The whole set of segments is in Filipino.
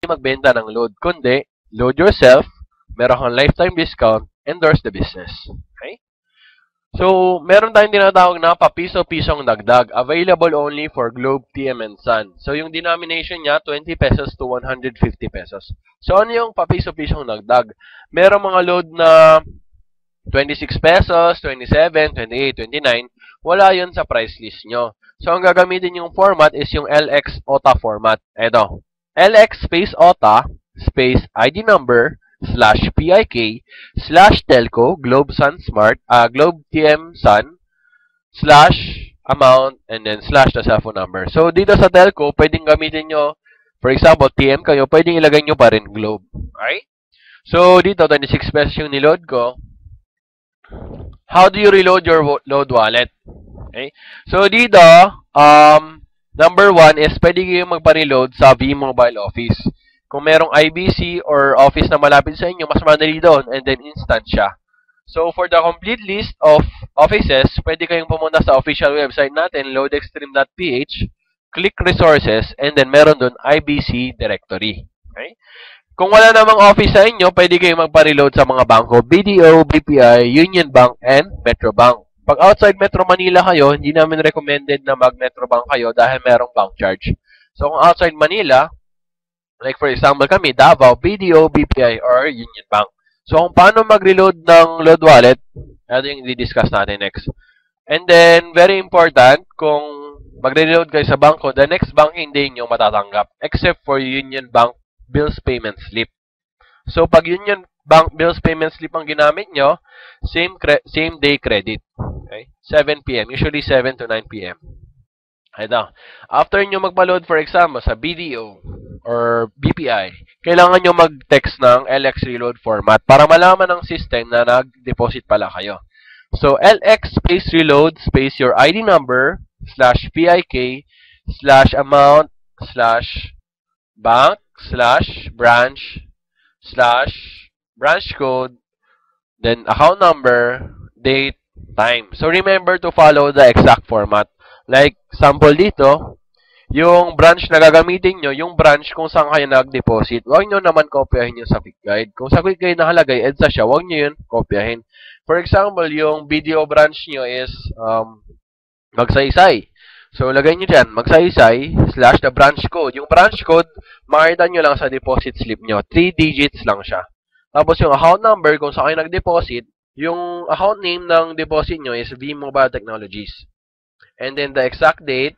magbenta ng load, kundi load yourself, meron kang lifetime discount, endorse the business. Okay? So, meron tayong tinatawag na papiso-pisong dagdag. Available only for Globe, TM, and Sun. So, yung denomination niya, 20 pesos to 150 pesos. So, ano yung papiso-pisong dagdag? Merong mga load na 26 pesos, 27, 28, 29. Wala yun sa price list nyo. So, ang gagamitin yung format is yung LX OTA format. Eto. LX space OTA space ID number slash PIK slash telco Globe Sun Smart Globe TM Sun slash amount and then slash the cellphone number. So, dito sa telco, pwedeng gamitin nyo, for example, TM kayo, pwedeng ilagay nyo pa rin Globe. Okay? So, dito, 26 pesos yung niload ko. How do you reload your load wallet? Okay? So, dito, number one is pwede kayong magpa-reload sa V-Mobile Office. Kung merong IBC or office na malapit sa inyo, mas madali doon and then instant siya. So, for the complete list of offices, pwede kayong pumunta sa official website natin, loadextreme.ph, click resources, and then meron doon IBC directory. Okay? Kung wala namang office sa inyo, pwede kayong magpa-reload sa mga bangko, BDO, BPI, Union Bank, and Metro Bank. Pag outside Metro Manila kayo, hindi namin recommended na mag-Metro Bank kayo dahil merong bank charge. So, kung outside Manila, like for example kami, Davao, BDO, BPI, or Union Bank. So, kung paano mag-reload ng load wallet, ito yung i-discuss natin next. And then, very important, kung magre-reload kayo sa bangko, the next bank hindi nyo matatanggap, except for Union Bank Bills Payment Slip. So, pag Union Bank Bills Payment Slip ang ginamit nyo, same day credit. Okay? 7 p.m. Usually 7 to 9 p.m. Ito. After nyo magpa-load, for example, sa BDO or BPI, kailangan nyo mag-text ng LX reload format para malaman ng system na nag-deposit pala kayo. So, LX space reload space your ID number slash PIK slash amount slash bank slash branch code, then account number, date, time. So, remember to follow the exact format. Like, sample dito, yung branch na gagamitin nyo, yung branch kung saan kayo nag-deposit, huwag nyo naman kopyahin yung sa quick guide. Kung sa quick guide nakalagay, EDSA siya, huwag nyo yun kopyahin. For example, yung video branch nyo is Magsaysay. So, lagay nyo dyan, Magsaysay slash the branch code. Yung branch code, makita nyo lang sa deposit slip nyo. 3 digits lang siya. Tapos yung account number, kung saan kayo nag-deposit, yung account name ng deposit nyo is V-Mobile Technologies. And then the exact date,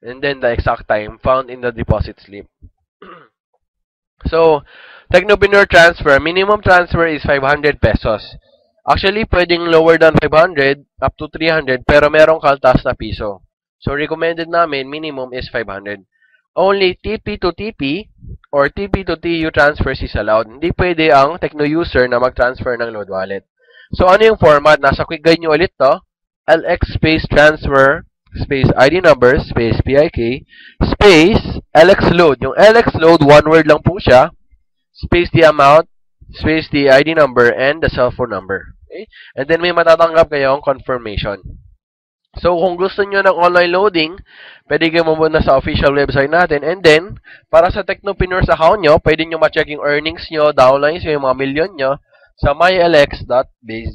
and then the exact time found in the deposit slip. So, Technopreneur transfer, minimum transfer is 500 pesos. Actually, pwedeng lower than 500, up to 300, pero merong kaltas na piso. So, recommended namin, minimum is 500. Only TP to TP or TP to TU transfers is allowed. Hindi pwede ang Techno user na mag-transfer ng load wallet. So, ano yung format? Nasa quick guide nyo ulit to. LX space transfer space ID number space PIK space LX load. Yung LX load, one word lang po siya. Space the amount, space the ID number, and the cell phone number. Okay? And then may matatanggap kayong confirmation. So, kung gusto nyo ng online loading, pwede kayo mamunta sa official website natin. And then, para sa Technopreneurs account nyo, pwede nyo ma-check yung earnings nyo, downlines, yung mga million nyo, sa mylx.biz.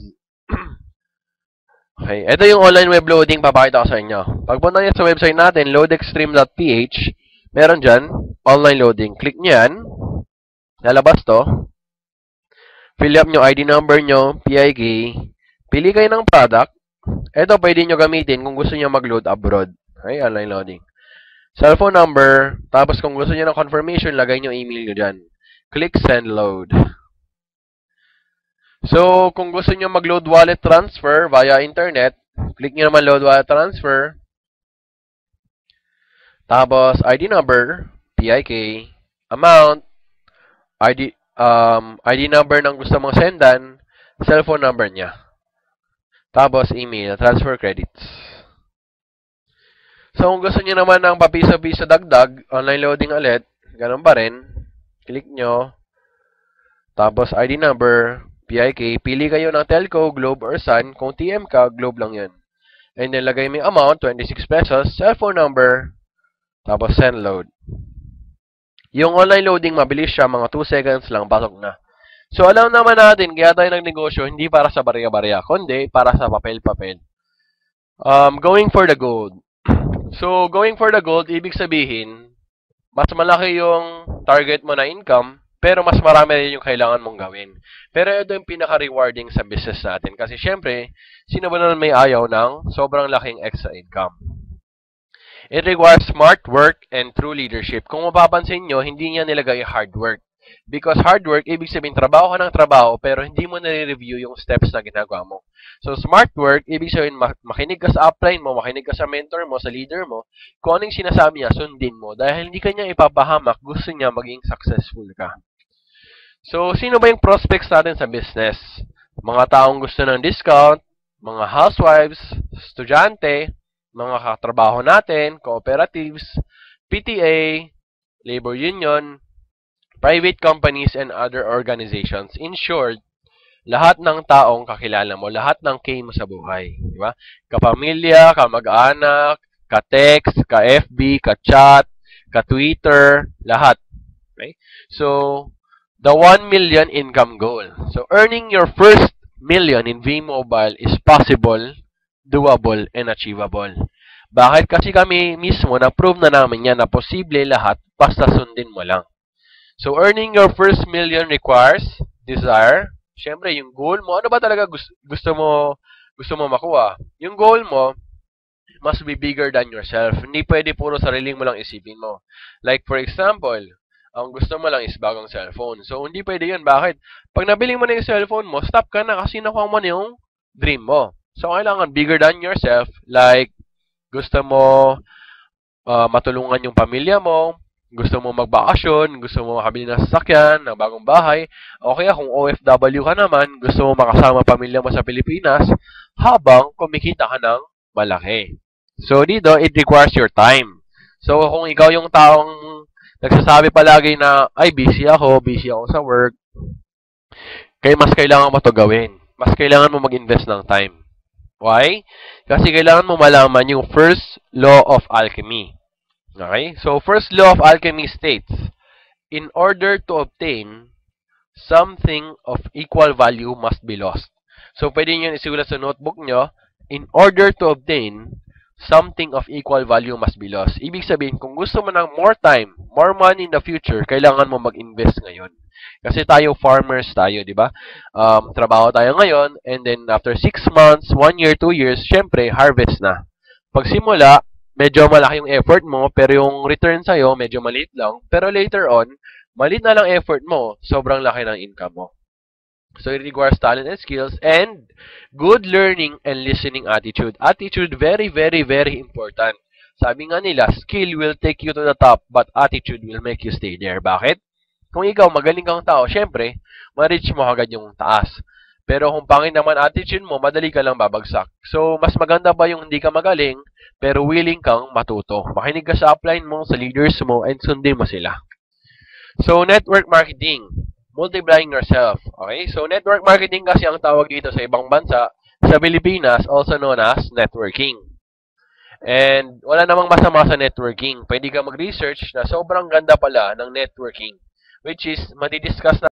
Okay, ito yung online web loading, papakita ko sa inyo. Pagpunta nyo sa website natin, loadextreme.ph, meron dyan, online loading. Click nyo yan. Lalabas to. Fill up nyo ID number nyo, PIK. Pili kayo ng product. Ito pwede nyo gamitin kung gusto nyo mag-load abroad. Okay, online loading. Cellphone number. Tapos kung gusto nyo ng confirmation, lagay nyo email nyo dyan. Click send load. So, kung gusto nyo mag-load wallet transfer via internet, click nyo naman load wallet transfer. Tapos, ID number, PIK, amount, ID number ng gusto mong sendan, cellphone number niya. Tapos, email, transfer credits. So, kung gusto niyo naman ng papiso-piso dagdag, online loading ulit, ganun pa rin. Click nyo. Tapos, ID number, PIK, pili kayo ng telco, Globe, or Sun. Kung TM ka, Globe lang yun. And then, lagay mo yung amount, 26 pesos, cellphone number, tapos send load. Yung online loading, mabilis siya, mga 2 seconds lang, pasok na. So, alam naman natin, kaya tayo nagnegosyo, hindi para sa barya-barya, kundi para sa papel-papel. Going for the gold. So, going for the gold, ibig sabihin, mas malaki yung target mo na income, pero mas marami rin yung kailangan mong gawin. Pero ito yung pinaka-rewarding sa business natin. Kasi syempre, sino ba naman may ayaw ng sobrang laking extra income? It requires smart work and true leadership. Kung mapapansin nyo, hindi niya nilagay hard work. Because hard work, ibig sabihin, trabaho ka ng trabaho, pero hindi mo nare-review yung steps na ginagawa mo. So, smart work, ibig sabihin, makinig ka sa upline mo, makinig ka sa mentor mo, sa leader mo, kung anong sinasabi niya, sundin mo. Dahil hindi ka niya ipapahamak, gusto niya maging successful ka. So, sino ba yung prospects natin sa business? Mga taong gusto ng discount, mga housewives, estudyante, mga katrabaho natin, cooperatives, PTA, labor union, private companies, and other organizations. In short, lahat ng taong kakilala mo, lahat ng K mo sa buhay. Di ba? Kapamilya, kamag-anak, ka-text, ka-FB, ka-chat, ka-Twitter, lahat. Okay? So, the 1 million income goal. So, earning your first million in V-Mobile is possible, doable, and achievable. Bakit? Kasi kami mismo, na-prove na namin yan na posible lahat, basta sundin mo lang. So, earning your first million requires desire. Siyempre, yung goal mo, ano ba talaga gusto mo makuha? Yung goal mo must be bigger than yourself. Hindi pwede puro sariling mo lang isipin mo. Like, for example, ang gusto mo lang is bagong cellphone. So, hindi pwede yun. Bakit? Pag nabili mo na yung cellphone mo, stop ka na kasi nakuha mo na yung dream mo. So, kailangan bigger than yourself. Like, gusto mo matulungan yung pamilya mo, gusto mo magbakasyon, gusto mo makabili ng sasakyan, ng bagong bahay, o kaya kung OFW ka naman, gusto mo makasama pamilya mo sa Pilipinas, habang kumikita ka ng malaki. So, dito, it requires your time. So, kung ikaw yung taong nagsasabi palagi na, ay, busy ako sa work, kaya mas kailangan mo to gawin. Mas kailangan mo mag-invest ng time. Why? Kasi kailangan mo malaman yung first law of alchemy. Okay? So, first law of alchemy states, in order to obtain something of equal value must be lost. So, pwede nyo isulat sa notebook nyo, in order to obtain something of equal value must be lost. Ibig sabihin, kung gusto mo ng more time, more money in the future, kailangan mo mag-invest ngayon. Kasi tayo, farmers tayo, di ba? Trabaho tayo ngayon, and then after 6 months, 1 year, 2 years, syempre, harvest na. Pagsimula, medyo malaki yung effort mo, pero yung return sa'yo, medyo maliit lang. Pero later on, maliit na lang effort mo, sobrang laki ng income mo. So, it requires talent and skills and good learning and listening attitude. Attitude, very, very, very important. Sabi nga nila, skill will take you to the top, but attitude will make you stay there. Bakit? Kung ikaw, magaling kang tao, syempre, ma-reach mo agad yung taas. Pero kung pangit naman attitude mo, madali ka lang babagsak. So, mas maganda ba yung hindi ka magaling, pero willing kang matuto. Makinig ka sa upline mo, sa leaders mo, and sundin mo sila. So, network marketing. Multiplying yourself. Okay? So, network marketing kasi ang tawag dito sa ibang bansa, sa Pilipinas, also known as networking. And, wala namang masama sa networking. Pwede ka mag-research na sobrang ganda pala ng networking, which is, madidiscuss na